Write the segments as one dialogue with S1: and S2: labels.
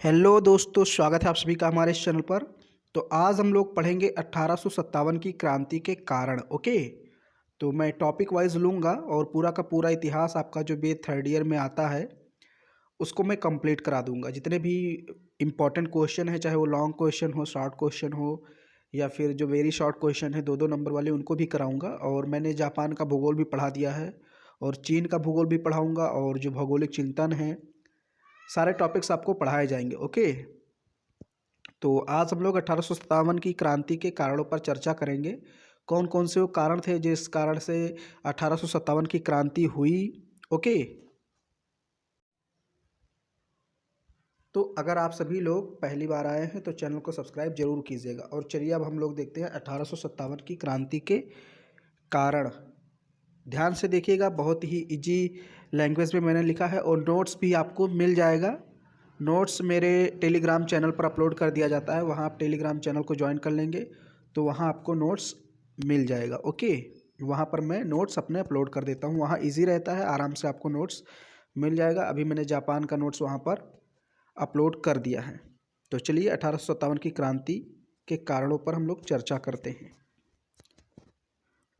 S1: Hello दोस्तों, स्वागत है आप सभी का हमारे इस चैनल पर। तो आज हम लोग पढ़ेंगे 1857 की क्रांति के कारण। ओके, तो मैं टॉपिक वाइज लूँगा और पूरा का पूरा इतिहास आपका जो भी थर्ड ईयर में आता है उसको मैं कंप्लीट करा दूंगा। जितने भी इम्पोर्टेंट क्वेश्चन है, चाहे वो लॉन्ग क्वेश्चन हो, शॉर्ट क्वेश्चन हो, या फिर जो वेरी शॉर्ट क्वेश्चन है 2-2 नंबर वाले, उनको भी कराऊंगा। और मैंने जापान का भूगोल भी पढ़ा दिया है और चीन का भूगोल भी पढ़ाऊँगा, और जो भौगोलिक चिंतन है सारे टॉपिक्स आपको पढ़ाए जाएंगे। ओके, तो आज हम लोग 1857 की क्रांति के कारणों पर चर्चा करेंगे। कौन कौन से वो कारण थे जिस कारण से 1857 की क्रांति हुई। ओके, तो अगर आप सभी लोग पहली बार आए हैं तो चैनल को सब्सक्राइब जरूर कीजिएगा। और चलिए अब हम लोग देखते हैं 1857 की क्रांति के कारण। ध्यान से देखिएगा, बहुत ही इजी लैंग्वेज में मैंने लिखा है और नोट्स भी आपको मिल जाएगा। नोट्स मेरे टेलीग्राम चैनल पर अपलोड कर दिया जाता है, वहाँ आप टेलीग्राम चैनल को ज्वाइन कर लेंगे तो वहाँ आपको नोट्स मिल जाएगा। ओके, वहाँ पर मैं नोट्स अपने अपलोड कर देता हूँ, वहाँ इजी रहता है, आराम से आपको नोट्स मिल जाएगा। अभी मैंने जापान का नोट्स वहाँ पर अपलोड कर दिया है। तो चलिए 1857 की क्रांति के कारणों पर हम लोग चर्चा करते हैं।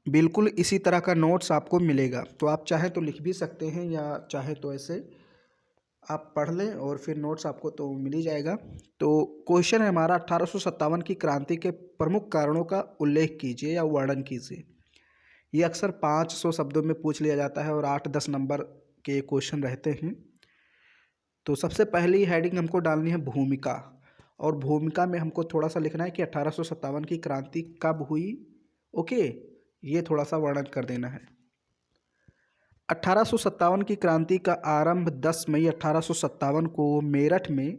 S1: बिल्कुल इसी तरह का नोट्स आपको मिलेगा, तो आप चाहे तो लिख भी सकते हैं या चाहे तो ऐसे आप पढ़ लें और फिर नोट्स आपको तो मिल ही जाएगा। तो क्वेश्चन है हमारा, 1857 की क्रांति के प्रमुख कारणों का उल्लेख कीजिए या वर्णन कीजिए। ये अक्सर 500 शब्दों में पूछ लिया जाता है और 8-10 नंबर के क्वेश्चन रहते हैं। तो सबसे पहली हेडिंग हमको डालनी है भूमिका, और भूमिका में हमको थोड़ा सा लिखना है कि 1857 की क्रांति कब हुई। ओके, ये थोड़ा सा वर्णन कर देना है। 1857 की क्रांति का आरंभ 10 मई 1857 को मेरठ में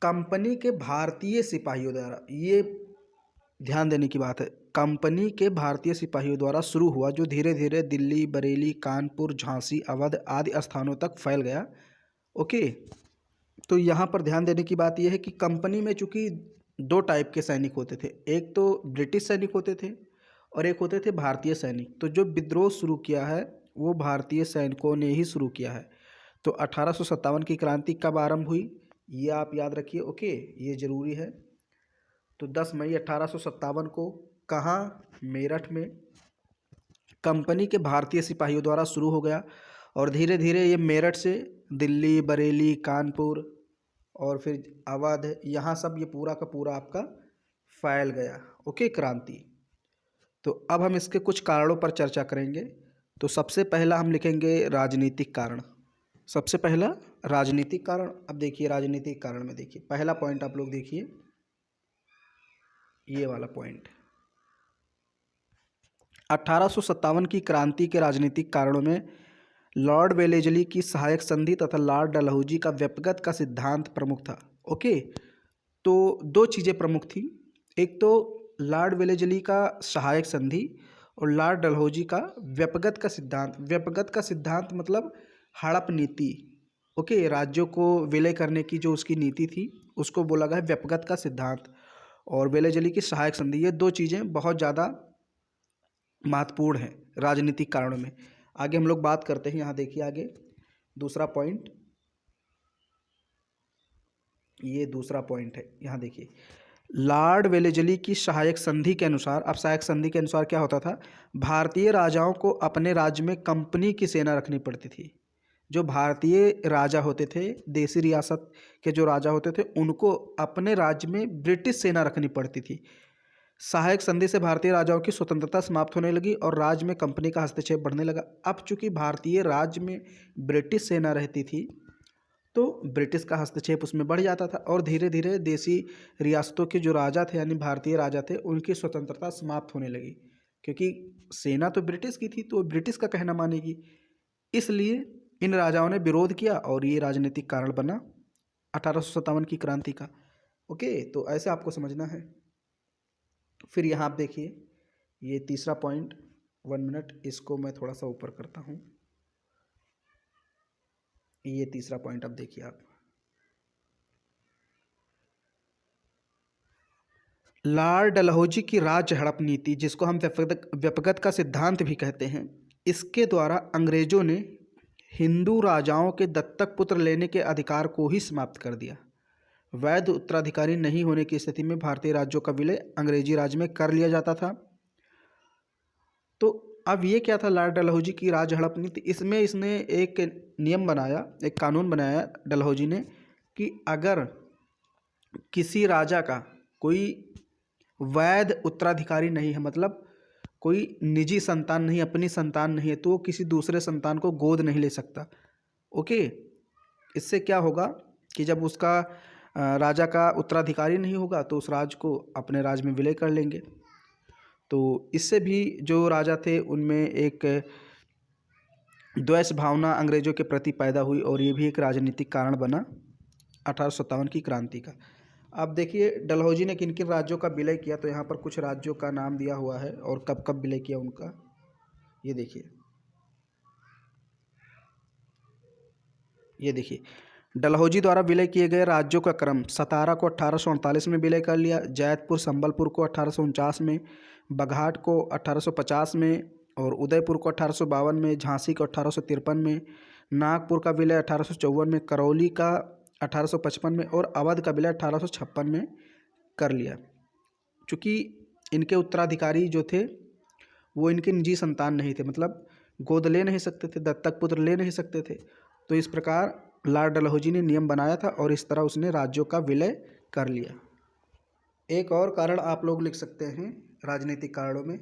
S1: कंपनी के भारतीय सिपाहियों द्वारा, ये ध्यान देने की बात है, कंपनी के भारतीय सिपाहियों द्वारा शुरू हुआ, जो धीरे धीरे दिल्ली, बरेली, कानपुर, झांसी, अवध आदि स्थानों तक फैल गया। ओके, तो यहाँ पर ध्यान देने की बात यह है कि कंपनी में चूंकि 2 टाइप के सैनिक होते थे, एक तो ब्रिटिश सैनिक होते थे और एक होते थे भारतीय सैनिक। तो जो विद्रोह शुरू किया है वो भारतीय सैनिकों ने ही शुरू किया है। तो 1857 की क्रांति कब आरंभ हुई ये आप याद रखिए। ओके, ये ज़रूरी है। तो 10 मई 1857 को कहाँ, मेरठ में कंपनी के भारतीय सिपाहियों द्वारा शुरू हो गया और धीरे धीरे ये मेरठ से दिल्ली, बरेली, कानपुर और फिर अवध, यहाँ सब ये पूरा का पूरा आपका फैल गया। ओके, क्रांति। तो अब हम इसके कुछ कारणों पर चर्चा करेंगे। तो सबसे पहला हम लिखेंगे राजनीतिक कारण। सबसे पहला राजनीतिक कारण। अब देखिए राजनीतिक कारण में देखिए पहला पॉइंट आप लोग देखिए, ये वाला पॉइंट 1857 की क्रांति के राजनीतिक कारणों में लॉर्ड वेलेजली की सहायक संधि तथा लॉर्ड डलहौजी का व्यक्तिगत का सिद्धांत प्रमुख था। ओके, तो 2 चीज़ें प्रमुख थी, एक तो लॉर्ड वेलेजली का सहायक संधि और लॉर्ड डलहौजी का व्यक्तिगत का सिद्धांत। व्यक्तिगत का सिद्धांत मतलब हड़प नीति। ओके, राज्यों को विलय करने की जो उसकी नीति थी उसको बोला गया व्यक्तिगत का सिद्धांत, और वेलेजली की सहायक संधि। ये 2 चीज़ें बहुत ज़्यादा महत्वपूर्ण है राजनीतिक कारणों में। आगे हम लोग बात करते हैं। यहाँ देखिए आगे दूसरा पॉइंट, ये दूसरा पॉइंट है। यहाँ देखिए लॉर्ड वेलेजली की सहायक संधि के अनुसार, अब सहायक संधि के अनुसार क्या होता था, भारतीय राजाओं को अपने राज्य में कंपनी की सेना रखनी पड़ती थी। जो भारतीय राजा होते थे, देसी रियासत के जो राजा होते थे, उनको अपने राज्य में ब्रिटिश सेना रखनी पड़ती थी। सहायक संधि से भारतीय राजाओं की स्वतंत्रता समाप्त होने लगी और राज्य में कंपनी का हस्तक्षेप बढ़ने लगा। अब चूंकि भारतीय राज्य में ब्रिटिश सेना रहती थी तो ब्रिटिश का हस्तक्षेप उसमें बढ़ जाता था और धीरे धीरे देसी रियासतों के जो राजा थे यानी भारतीय राजा थे उनकी स्वतंत्रता समाप्त होने लगी, क्योंकि सेना तो ब्रिटिश की थी तो ब्रिटिश का कहना मानेगी। इसलिए इन राजाओं ने विरोध किया और ये राजनीतिक कारण बना 1857 की क्रांति का। ओके, तो ऐसे आपको समझना है। फिर यहाँ आप देखिए ये तीसरा पॉइंट, 1 मिनट, इसको मैं थोड़ा सा ऊपर करता हूँ। ये तीसरा पॉइंट अब देखिए आप, लॉर्ड डलहौजी की राज्य हड़प नीति, जिसको हम व्यक्तिगत का सिद्धांत भी कहते हैं, इसके द्वारा अंग्रेजों ने हिंदू राजाओं के दत्तक पुत्र लेने के अधिकार को ही समाप्त कर दिया। वैध उत्तराधिकारी नहीं होने की स्थिति में भारतीय राज्यों का विलय अंग्रेजी राज में कर लिया जाता था। तो अब ये क्या था, लॉर्ड डलहौजी की राज हड़प नीति, इसमें इसने एक नियम बनाया, एक कानून बनाया डलहौजी ने कि अगर किसी राजा का कोई वैध उत्तराधिकारी नहीं है, मतलब कोई निजी संतान नहीं, अपनी संतान नहीं है, तो वो किसी दूसरे संतान को गोद नहीं ले सकता। ओके, इससे क्या होगा कि जब उसका राजा का उत्तराधिकारी नहीं होगा तो उस राज को अपने राज में विलय कर लेंगे। तो इससे भी जो राजा थे उनमें एक द्वेष भावना अंग्रेजों के प्रति पैदा हुई और ये भी एक राजनीतिक कारण बना 1857 की क्रांति का। अब देखिए डलहौजी ने किन किन राज्यों का विलय किया, तो यहाँ पर कुछ राज्यों का नाम दिया हुआ है और कब कब विलय किया उनका, ये देखिए। ये देखिए डलहौजी द्वारा विलय किए गए राज्यों का क्रम: सतारा को 1848 में विलय कर लिया, जैतपुर संबलपुर को 1849 में, बघाट को 1850 में और उदयपुर को 1852 में, झांसी को 1853 में, नागपुर का विलय 1854 में, करौली का 1855 में और अवध का विलय 1856 में कर लिया। चूँकि इनके उत्तराधिकारी जो थे वो इनके निजी संतान नहीं थे, मतलब गोद ले नहीं सकते थे, दत्तक पुत्र ले नहीं सकते थे। तो इस प्रकार लॉर्ड डलहौजी ने नियम बनाया था और इस तरह उसने राज्यों का विलय कर लिया। एक और कारण आप लोग लिख सकते हैं राजनीतिक कारणों में,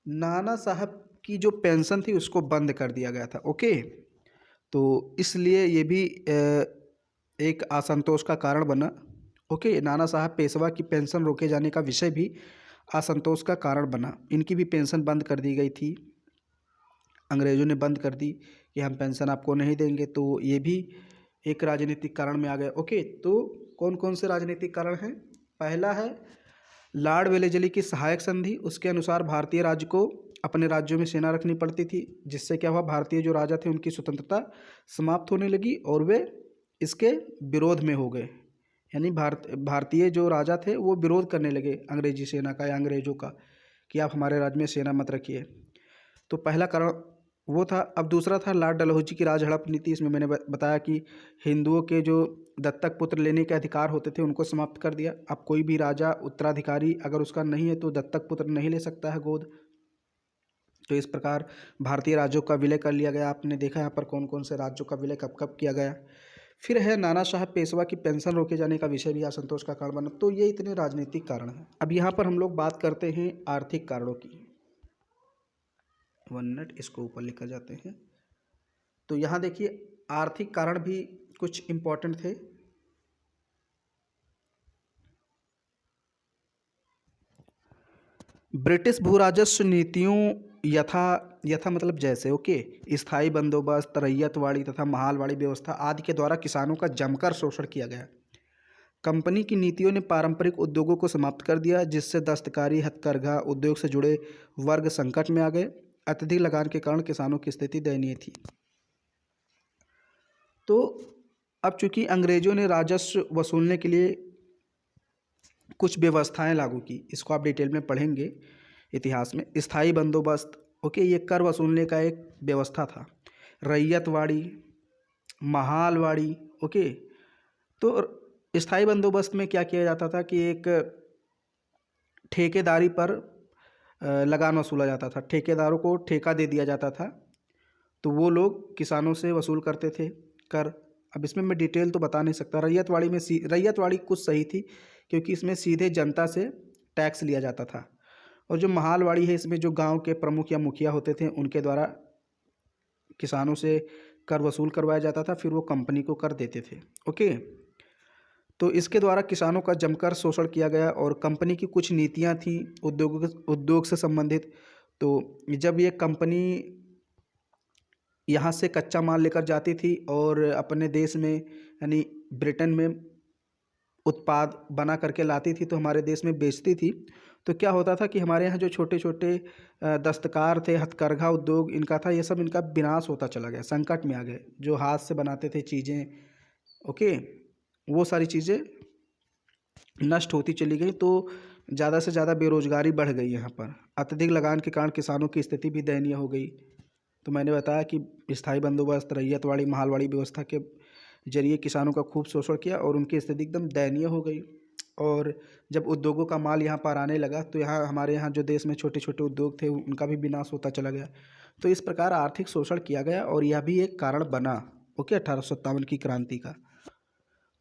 S1: नाना साहब की जो पेंशन थी उसको बंद कर दिया गया था। ओके, तो इसलिए ये भी एक असंतोष का कारण बना। ओके, नाना साहब पेशवा की पेंशन रोके जाने का विषय भी असंतोष का कारण बना। इनकी भी पेंशन बंद कर दी गई थी, अंग्रेज़ों ने बंद कर दी कि हम पेंशन आपको नहीं देंगे, तो ये भी एक राजनीतिक कारण में आ गए। ओके, तो कौन कौन से राजनीतिक कारण हैं? पहला है लॉर्ड वेलेस्ली की सहायक संधि। उसके अनुसार भारतीय राज्य को अपने राज्यों में सेना रखनी पड़ती थी, जिससे क्या हुआ, भारतीय जो राजा थे उनकी स्वतंत्रता समाप्त होने लगी और वे इसके विरोध में हो गए। यानी भारतीय जो राजा थे वो विरोध करने लगे अंग्रेजी सेना का या अंग्रेज़ों का कि आप हमारे राज्य में सेना मत रखिए। तो पहला कारण वो था। अब दूसरा था लॉर्ड डलहौजी की राज हड़प नीति। इसमें मैंने बताया कि हिंदुओं के जो दत्तक पुत्र लेने के अधिकार होते थे उनको समाप्त कर दिया। अब कोई भी राजा उत्तराधिकारी अगर उसका नहीं है तो दत्तक पुत्र नहीं ले सकता है गोद। तो इस प्रकार भारतीय राज्यों का विलय कर लिया गया। आपने देखा यहाँ पर कौन कौन से राज्यों का विलय कब कब किया गया। फिर है नाना साहब पेशवा की पेंशन रोके जाने का विषय भी असंतोष का कारण बना। तो ये इतने राजनीतिक कारण हैं। अब यहाँ पर हम लोग बात करते हैं आर्थिक कारणों की। 1 मिनट, इसको ऊपर लेकर जाते हैं। तो यहाँ देखिए आर्थिक कारण भी कुछ इम्पोर्टेंट थे। ब्रिटिश भूराजस्व नीतियों यथा मतलब जैसे, ओके, स्थायी बंदोबस्त, रैयतवाड़ी तथा महालवाड़ी व्यवस्था आदि के द्वारा किसानों का जमकर शोषण किया गया। कंपनी की नीतियों ने पारंपरिक उद्योगों को समाप्त कर दिया, जिससे दस्तकारी, हथकरघा उद्योग से जुड़े वर्ग संकट में आ गए। अत्यधिक लगान के कारण किसानों की स्थिति दयनीय थी। तो अब चूंकि अंग्रेजों ने राजस्व वसूलने के लिए कुछ व्यवस्थाएं लागू की, इसको आप डिटेल में पढ़ेंगे इतिहास में। स्थायी बंदोबस्त, ओके, ये कर वसूलने का एक व्यवस्था था। रैयतवाड़ी, महालवाड़ी, ओके। तो स्थायी बंदोबस्त में क्या किया जाता था कि एक ठेकेदारी पर लगान वसूला जाता था। ठेकेदारों को ठेका दे दिया जाता था, तो वो लोग किसानों से वसूल करते थे कर। अब इसमें मैं डिटेल तो बता नहीं सकता। रैयतवाड़ी कुछ सही थी क्योंकि इसमें सीधे जनता से टैक्स लिया जाता था। और जो महालवाड़ी है, इसमें जो गांव के प्रमुख या मुखिया होते थे उनके द्वारा किसानों से कर वसूल करवाया जाता था, फिर वो कंपनी को कर देते थे। ओके, तो इसके द्वारा किसानों का जमकर शोषण किया गया और कंपनी की कुछ नीतियां थी उद्योग से संबंधित। तो जब ये कंपनी यहाँ से कच्चा माल लेकर जाती थी और अपने देश में यानी ब्रिटेन में उत्पाद बना करके लाती थी तो हमारे देश में बेचती थी, तो क्या होता था कि हमारे यहाँ जो छोटे छोटे दस्तकार थे, हथकरघा उद्योग इनका था, ये सब इनका विनाश होता चला गया, संकट में आ गए। जो हाथ से बनाते थे चीज़ें, ओके, वो सारी चीज़ें नष्ट होती चली गई। तो ज़्यादा से ज़्यादा बेरोजगारी बढ़ गई यहाँ पर। अत्यधिक लगान के कारण किसानों की स्थिति भी दयनीय हो गई। तो मैंने बताया कि स्थायी बंदोबस्त, रैयतवाड़ी, मालवाड़ी व्यवस्था के जरिए किसानों का खूब शोषण किया और उनकी स्थिति एकदम दयनीय हो गई। और जब उद्योगों का माल यहाँ पर आने लगा तो यहाँ हमारे यहाँ जो देश में छोटे छोटे उद्योग थे उनका भी विनाश होता चला गया। तो इस प्रकार आर्थिक शोषण किया गया और यह भी एक कारण बना, ओके, 1857 की क्रांति का।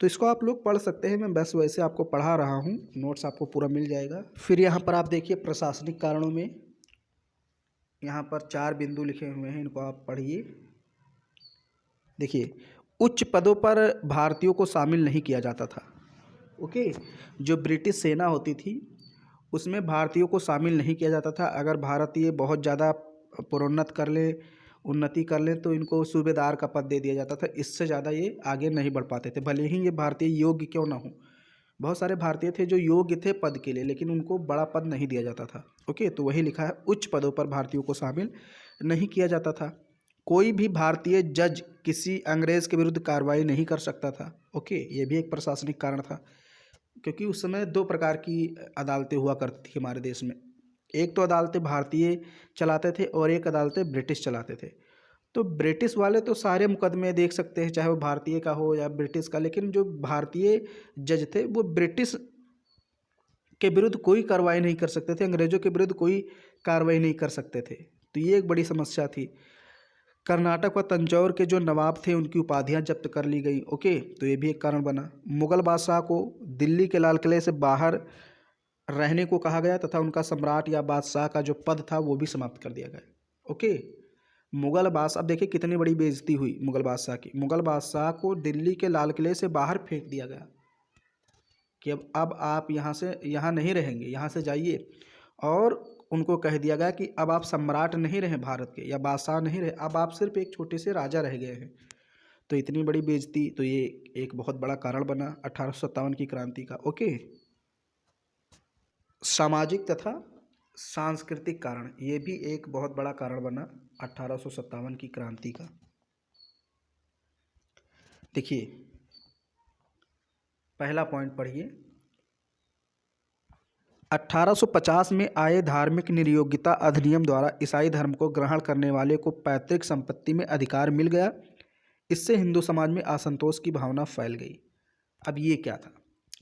S1: तो इसको आप लोग पढ़ सकते हैं, मैं बस वैसे आपको पढ़ा रहा हूँ, नोट्स आपको पूरा मिल जाएगा। फिर यहाँ पर आप देखिए प्रशासनिक कारणों में यहाँ पर 4 बिंदु लिखे हुए हैं, इनको आप पढ़िए। देखिए, उच्च पदों पर भारतीयों को शामिल नहीं किया जाता था, ओके। जो ब्रिटिश सेना होती थी उसमें भारतीयों को शामिल नहीं किया जाता था। अगर भारतीय बहुत ज़्यादा प्रोन्नत कर ले, उन्नति कर ले, तो इनको सूबेदार का पद दे दिया जाता था। इससे ज़्यादा ये आगे नहीं बढ़ पाते थे, भले ही ये भारतीय योग्य क्यों ना हो। बहुत सारे भारतीय थे जो योग्य थे पद के लिए, लेकिन उनको बड़ा पद नहीं दिया जाता था, ओके। तो वही लिखा है, उच्च पदों पर भारतीयों को शामिल नहीं किया जाता था। कोई भी भारतीय जज किसी अंग्रेज़ के विरुद्ध कार्रवाई नहीं कर सकता था, ओके। ये भी एक प्रशासनिक कारण था, क्योंकि उस समय 2 प्रकार की अदालतें हुआ करती थी हमारे देश में। एक तो अदालतें भारतीय चलाते थे और एक अदालतें ब्रिटिश चलाते थे। तो ब्रिटिश वाले तो सारे मुकदमे देख सकते हैं, चाहे वो भारतीय का हो या ब्रिटिश का, लेकिन जो भारतीय जज थे वो ब्रिटिश के विरुद्ध कोई कार्रवाई नहीं कर सकते थे, अंग्रेज़ों के विरुद्ध कोई कार्रवाई नहीं कर सकते थे। तो ये एक बड़ी समस्या थी। कर्नाटक व तंजौर के जो नवाब थे उनकी उपाधियां जब्त कर ली गई, ओके। तो ये भी एक कारण बना। मुगल बादशाह को दिल्ली के लाल किले से बाहर रहने को कहा गया तथा उनका सम्राट या बादशाह का जो पद था वो भी समाप्त कर दिया गया, ओके। मुगल बादशाह, अब देखिए कितनी बड़ी बेइज्जती हुई मुगल बादशाह की। मुगल बादशाह को दिल्ली के लाल किले से बाहर फेंक दिया गया कि अब आप यहाँ नहीं रहेंगे, यहाँ से जाइए। और उनको कह दिया गया कि अब आप सम्राट नहीं रहे भारत के, या बादशाह नहीं रहे, अब आप सिर्फ एक छोटे से राजा रह गए हैं। तो इतनी बड़ी बेइज्जती, तो ये एक बहुत बड़ा कारण बना 1857 की क्रांति का, ओके। सामाजिक तथा सांस्कृतिक कारण, ये भी एक बहुत बड़ा कारण बना 1857 की क्रांति का। देखिए, पहला पॉइंट पढ़िए। 1850 में आए धार्मिक निर्योग्यता अधिनियम द्वारा ईसाई धर्म को ग्रहण करने वाले को पैतृक संपत्ति में अधिकार मिल गया। इससे हिंदू समाज में असंतोष की भावना फैल गई। अब ये क्या था?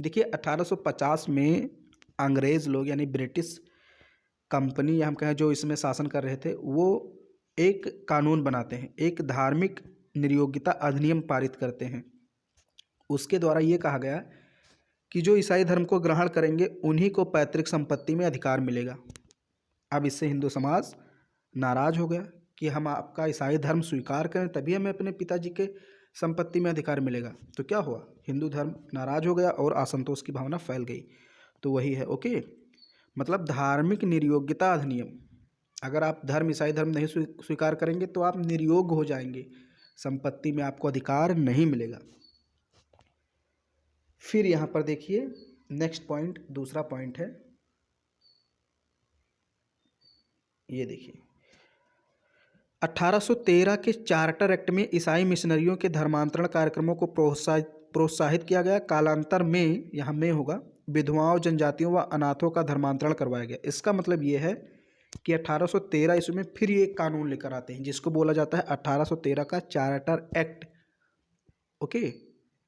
S1: देखिए, 1850 में अंग्रेज़ लोग यानी ब्रिटिश कंपनी या हम कहें जो इसमें शासन कर रहे थे, वो एक कानून बनाते हैं, एक धार्मिक निर्योग्यता अधिनियम पारित करते हैं। उसके द्वारा ये कहा गया कि जो ईसाई धर्म को ग्रहण करेंगे उन्हीं को पैतृक संपत्ति में अधिकार मिलेगा। अब इससे हिंदू समाज नाराज़ हो गया कि हम आपका ईसाई धर्म स्वीकार करें तभी हमें अपने पिताजी के संपत्ति में अधिकार मिलेगा। तो क्या हुआ? हिंदू धर्म नाराज़ हो गया और असंतोष की भावना फैल गई। तो वही है, ओके। मतलब धार्मिक निर्योग्यता अधिनियम, अगर आप ईसाई धर्म नहीं स्वीकार करेंगे तो आप निर्योग्य हो जाएंगे, संपत्ति में आपको अधिकार नहीं मिलेगा। फिर यहाँ पर देखिए नेक्स्ट पॉइंट, दूसरा पॉइंट है, ये देखिए 1813 के चार्टर एक्ट में ईसाई मिशनरियों के धर्मांतरण कार्यक्रमों को प्रोत्साहित किया गया। कालांतर में, यहाँ में होगा, विधवाओं, जनजातियों व अनाथों का धर्मांतरण करवाया गया। इसका मतलब ये है कि 1813 ईस्वी में फिर ये एक कानून लेकर आते हैं जिसको बोला जाता है 1813 का चार्टर एक्ट, ओके।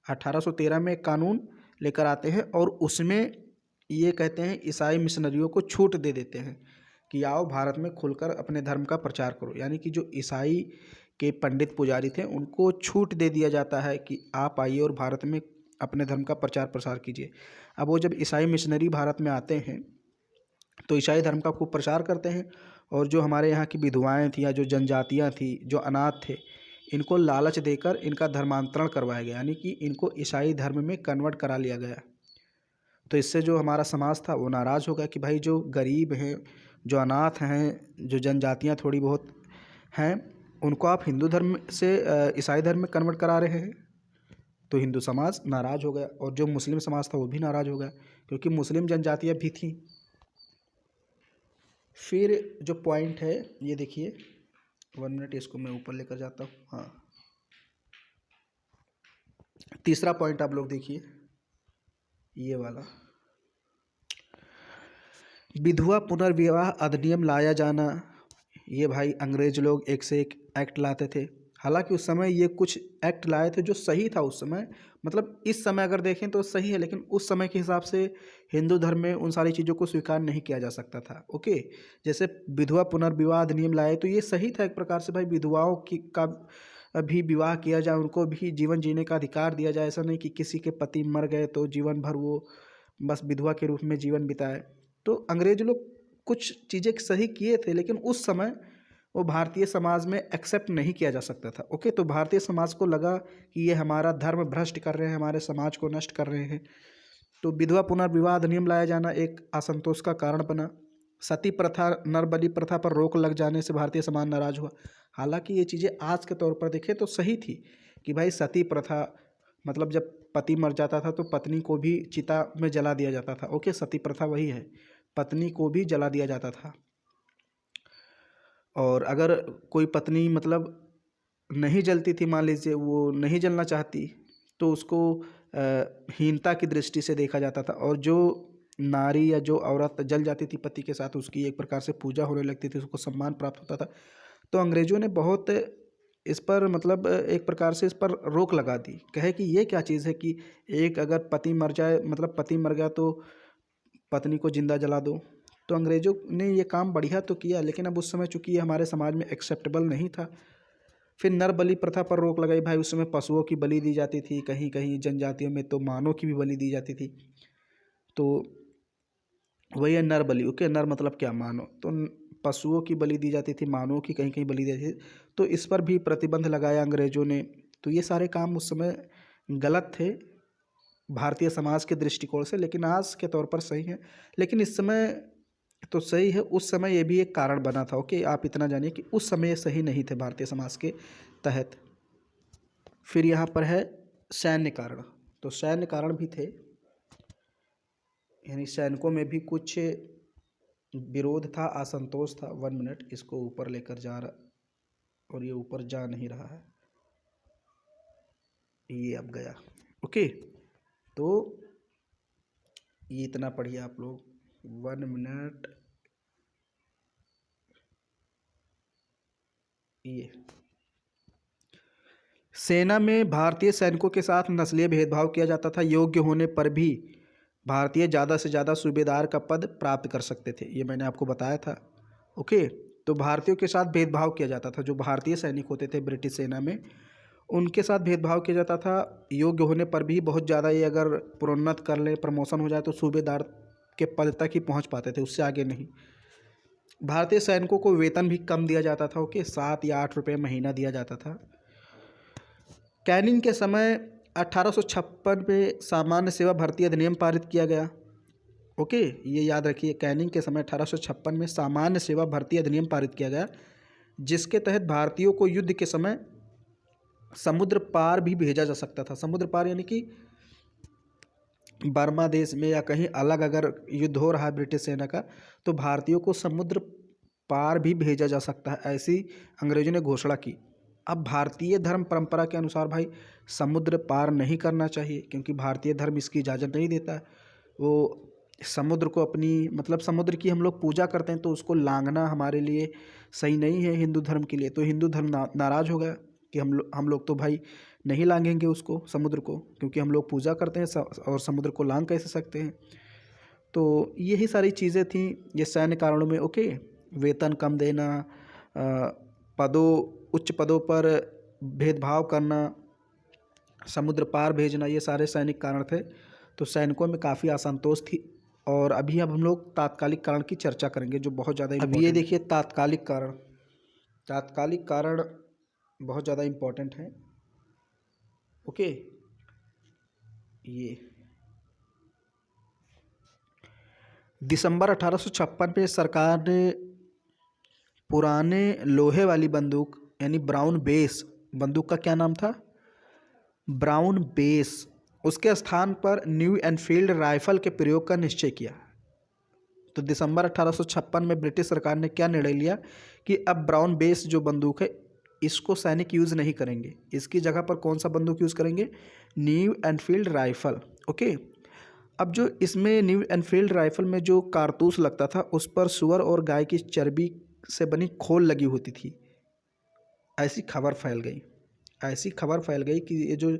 S1: 1813 में एक कानून लेकर आते हैं और उसमें ये कहते हैं ईसाई मिशनरियों को छूट दे देते हैं कि आओ भारत में खुलकर अपने धर्म का प्रचार करो। यानी कि जो ईसाई के पंडित पुजारी थे उनको छूट दे दिया जाता है कि आप आइए और भारत में अपने धर्म का प्रचार प्रसार कीजिए। अब वो जब ईसाई मिशनरी भारत में आते हैं तो ईसाई धर्म का खूब प्रचार करते हैं, और जो हमारे यहाँ की विधवाएँ थी या जो जनजातियाँ थी, जो अनाथ थे, इनको लालच देकर इनका धर्मांतरण करवाया गया, यानी कि इनको ईसाई धर्म में कन्वर्ट करा लिया गया। तो इससे जो हमारा समाज था वो नाराज़ हो गया कि भाई जो गरीब हैं, जो अनाथ हैं, जो जनजातियाँ थोड़ी बहुत हैं, उनको आप हिंदू धर्म से ईसाई धर्म में कन्वर्ट करा रहे हैं। तो हिंदू समाज नाराज़ हो गया और जो मुस्लिम समाज था वो भी नाराज़ हो गया, क्योंकि मुस्लिम जनजातियाँ भी थीं। फिर जो पॉइंट है ये देखिए, 1 मिनट, इसको मैं ऊपर लेकर जाता हूँ। हाँ, तीसरा पॉइंट आप लोग देखिए, ये वाला, विधवा पुनर्विवाह अधिनियम लाया जाना। ये भाई अंग्रेज लोग एक से एक एक्ट लाते थे। हालांकि उस समय ये कुछ एक्ट लाए थे जो सही था उस समय, मतलब इस समय अगर देखें तो सही है, लेकिन उस समय के हिसाब से हिंदू धर्म में उन सारी चीज़ों को स्वीकार नहीं किया जा सकता था। ओके, जैसे विधवा पुनर्विवाह अधिनियम लाए तो ये सही था एक प्रकार से, भाई विधवाओं की का भी विवाह किया जाए, उनको भी जीवन जीने का अधिकार दिया जाए। ऐसा नहीं कि किसी के पति मर गए तो जीवन भर वो बस विधवा के रूप में जीवन बिताए। तो अंग्रेज लोग कुछ चीज़ें सही किए थे, लेकिन उस समय वो भारतीय समाज में एक्सेप्ट नहीं किया जा सकता था। ओके, तो भारतीय समाज को लगा कि ये हमारा धर्म भ्रष्ट कर रहे हैं, हमारे समाज को नष्ट कर रहे हैं। तो विधवा पुनर्विवाह अधिनियम लाया जाना एक असंतोष का कारण बना। सती प्रथा, नरबलि प्रथा पर रोक लग जाने से भारतीय समाज नाराज हुआ। हालांकि ये चीज़ें आज के तौर पर देखें तो सही थी कि भाई सती प्रथा, मतलब जब पति मर जाता था तो पत्नी को भी चिता में जला दिया जाता था। ओके, सती प्रथा वही है, पत्नी को भी जला दिया जाता था। और अगर कोई पत्नी मतलब नहीं जलती थी, मान लीजिए वो नहीं जलना चाहती, तो उसको हीनता की दृष्टि से देखा जाता था। और जो नारी या जो औरत जल जाती थी पति के साथ, उसकी एक प्रकार से पूजा होने लगती थी, उसको सम्मान प्राप्त होता था। तो अंग्रेज़ों ने बहुत इस पर मतलब एक प्रकार से इस पर रोक लगा दी, कहे कि ये क्या चीज़ है कि एक अगर पति मर जाए, मतलब पति मर गया तो पत्नी को जिंदा जला दो। तो अंग्रेज़ों ने ये काम बढ़िया तो किया, लेकिन अब उस समय चूंकि ये हमारे समाज में एक्सेप्टेबल नहीं था। फिर नर बलि प्रथा पर रोक लगाई। भाई उस समय पशुओं की बलि दी जाती थी, कहीं कहीं जनजातियों में तो मानव की भी बलि दी जाती थी। तो वही है नर बलि। ओके, नर मतलब क्या, मानव। तो पशुओं की बलि दी जाती थी, मानवों की कहीं कहीं बलि दी जाती थी। तो इस पर भी प्रतिबंध लगाया अंग्रेज़ों ने। तो ये सारे काम उस समय गलत थे भारतीय समाज के दृष्टिकोण से, लेकिन आज के तौर पर सही है। लेकिन इस समय तो सही है, उस समय ये भी एक कारण बना था। ओके, आप इतना जानिए कि उस समय ये सही नहीं थे भारतीय समाज के तहत। फिर यहाँ पर है सैन्य कारण। तो सैन्य कारण भी थे, यानी सैनिकों में भी कुछ विरोध था, असंतोष था। 1 मिनट, इसको ऊपर लेकर जा रहा और ये ऊपर जा नहीं रहा है, ये अब गया। ओके, तो ये इतना पढ़िए आप लोग। 1 मिनट, ये सेना में भारतीय सैनिकों के साथ नस्लीय भेदभाव किया जाता था। योग्य होने पर भी भारतीय ज़्यादा से ज़्यादा सूबेदार का पद प्राप्त कर सकते थे, ये मैंने आपको बताया था। ओके, तो भारतीयों के साथ भेदभाव किया जाता था। जो भारतीय सैनिक होते थे ब्रिटिश सेना में, उनके साथ भेदभाव किया जाता था। योग्य होने पर भी बहुत ज़्यादा, ये अगर प्रोन्नत कर लें, प्रमोशन हो जाए तो सूबेदार के पद तक ही पहुंच पाते थे, उससे आगे नहीं। भारतीय सैनिकों को वेतन भी कम दिया जाता था। ओके, 7 या 8 रुपये महीना दिया जाता था। कैनिंग के समय 1856 में सामान्य सेवा भर्ती अधिनियम पारित किया गया। ओके, ये याद रखिए, कैनिंग के समय 1856 में सामान्य सेवा भर्ती अधिनियम पारित किया गया, जिसके तहत भारतीयों को युद्ध के समय समुद्र पार भी भेजा जा सकता था। समुद्र पार यानी कि बर्मा देश में या कहीं अलग अगर युद्ध हो रहा है ब्रिटिश सेना का, तो भारतीयों को समुद्र पार भी भेजा जा सकता है, ऐसी अंग्रेजों ने घोषणा की। अब भारतीय धर्म परंपरा के अनुसार भाई समुद्र पार नहीं करना चाहिए, क्योंकि भारतीय धर्म इसकी इजाज़त नहीं देता है। वो समुद्र को अपनी, मतलब समुद्र की हम लोग पूजा करते हैं, तो उसको लांघना हमारे लिए सही नहीं है हिंदू धर्म के लिए। तो हिंदू धर्म नाराज़ हो गया कि हम लोग तो भाई नहीं लांघेंगे उसको, समुद्र को, क्योंकि हम लोग पूजा करते हैं और समुद्र को लांघ कैसे सकते हैं। तो यही सारी चीज़ें थी ये सैन्य कारणों में। ओके, वेतन कम देना, उच्च पदों पर भेदभाव करना, समुद्र पार भेजना, ये सारे सैनिक कारण थे। तो सैनिकों में काफ़ी असंतोष थी। और अब हम लोग तात्कालिक कारण की चर्चा करेंगे, जो बहुत ज़्यादा। अब ये देखिए तात्कालिक कारण। तात्कालिक कारण बहुत ज़्यादा इम्पोर्टेंट है। ओके, ये दिसंबर 1856 में सरकार ने पुराने लोहे वाली बंदूक, यानी ब्राउन बेस बंदूक का क्या नाम था, ब्राउन बेस, उसके स्थान पर न्यू एनफील्ड राइफल के प्रयोग का निश्चय किया। तो दिसंबर 1856 में ब्रिटिश सरकार ने क्या निर्णय लिया कि अब ब्राउन बेस जो बंदूक है, इसको सैनिक यूज़ नहीं करेंगे। इसकी जगह पर कौन सा बंदूक यूज़ करेंगे, न्यू एनफील्ड राइफल। ओके, अब जो इसमें न्यू एनफील्ड राइफल में जो कारतूस लगता था, उस पर सुअर और गाय की चर्बी से बनी खोल लगी होती थी। ऐसी खबर फैल गई कि ये जो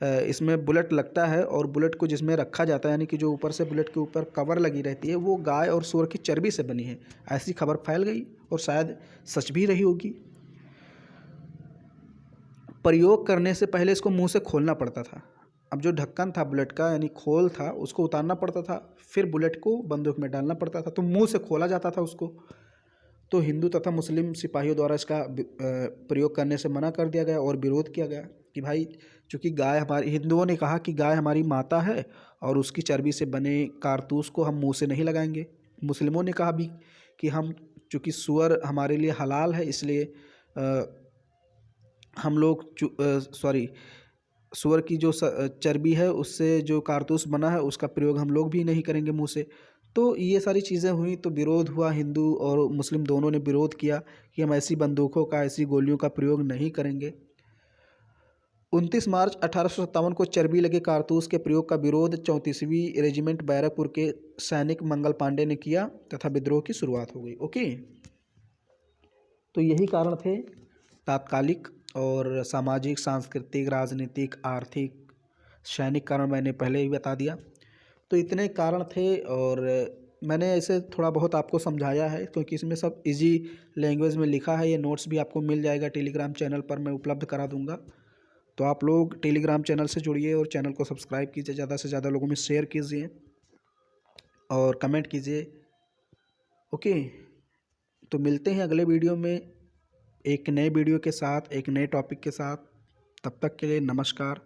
S1: इसमें बुलेट लगता है और बुलेट को जिसमें रखा जाता है, यानी कि जो ऊपर से बुलेट के ऊपर कवर लगी रहती है, वो गाय और सूअर की चर्बी से बनी है। ऐसी खबर फैल गई और शायद सच भी रही होगी। प्रयोग करने से पहले इसको मुंह से खोलना पड़ता था। अब जो ढक्कन था बुलेट का, यानी खोल था, उसको उतारना पड़ता था, फिर बुलेट को बंदूक में डालना पड़ता था, तो मुंह से खोला जाता था उसको। तो हिंदू तथा मुस्लिम सिपाहियों द्वारा इसका प्रयोग करने से मना कर दिया गया और विरोध किया गया कि भाई, चूँकि गाय हमारी, हिंदुओं ने कहा कि गाय हमारी माता है और उसकी चर्बी से बने कारतूस को हम मुंह से नहीं लगाएंगे। मुस्लिमों ने कहा भी कि हम, चूँकि सूअर हमारे लिए हलाल है, इसलिए हम लोग सूअर की जो चर्बी है उससे जो कारतूस बना है उसका प्रयोग हम लोग भी नहीं करेंगे मुंह से। तो ये सारी चीज़ें हुई, तो विरोध हुआ, हिंदू और मुस्लिम दोनों ने विरोध किया कि हम ऐसी बंदूकों का, ऐसी गोलियों का प्रयोग नहीं करेंगे। 29 मार्च 1857 को चर्बी लगे कारतूस के प्रयोग का विरोध 34वीं रेजिमेंट बैरकपुर के सैनिक मंगल पांडे ने किया तथा विद्रोह की शुरुआत हो गई। ओके, तो यही कारण थे तात्कालिक और सामाजिक, सांस्कृतिक, राजनीतिक, आर्थिक, सैनिक कारण मैंने पहले ही बता दिया। तो इतने कारण थे और मैंने ऐसे थोड़ा बहुत आपको समझाया है, क्योंकि इसमें सब इजी लैंग्वेज में लिखा है। ये नोट्स भी आपको मिल जाएगा, टेलीग्राम चैनल पर मैं उपलब्ध करा दूंगा। तो आप लोग टेलीग्राम चैनल से जुड़िए और चैनल को सब्सक्राइब कीजिए, ज़्यादा से ज़्यादा लोगों में शेयर कीजिए और कमेंट कीजिए। ओके, तो मिलते हैं अगले वीडियो में एक नए वीडियो के साथ, एक नए टॉपिक के साथ। तब तक के लिए नमस्कार।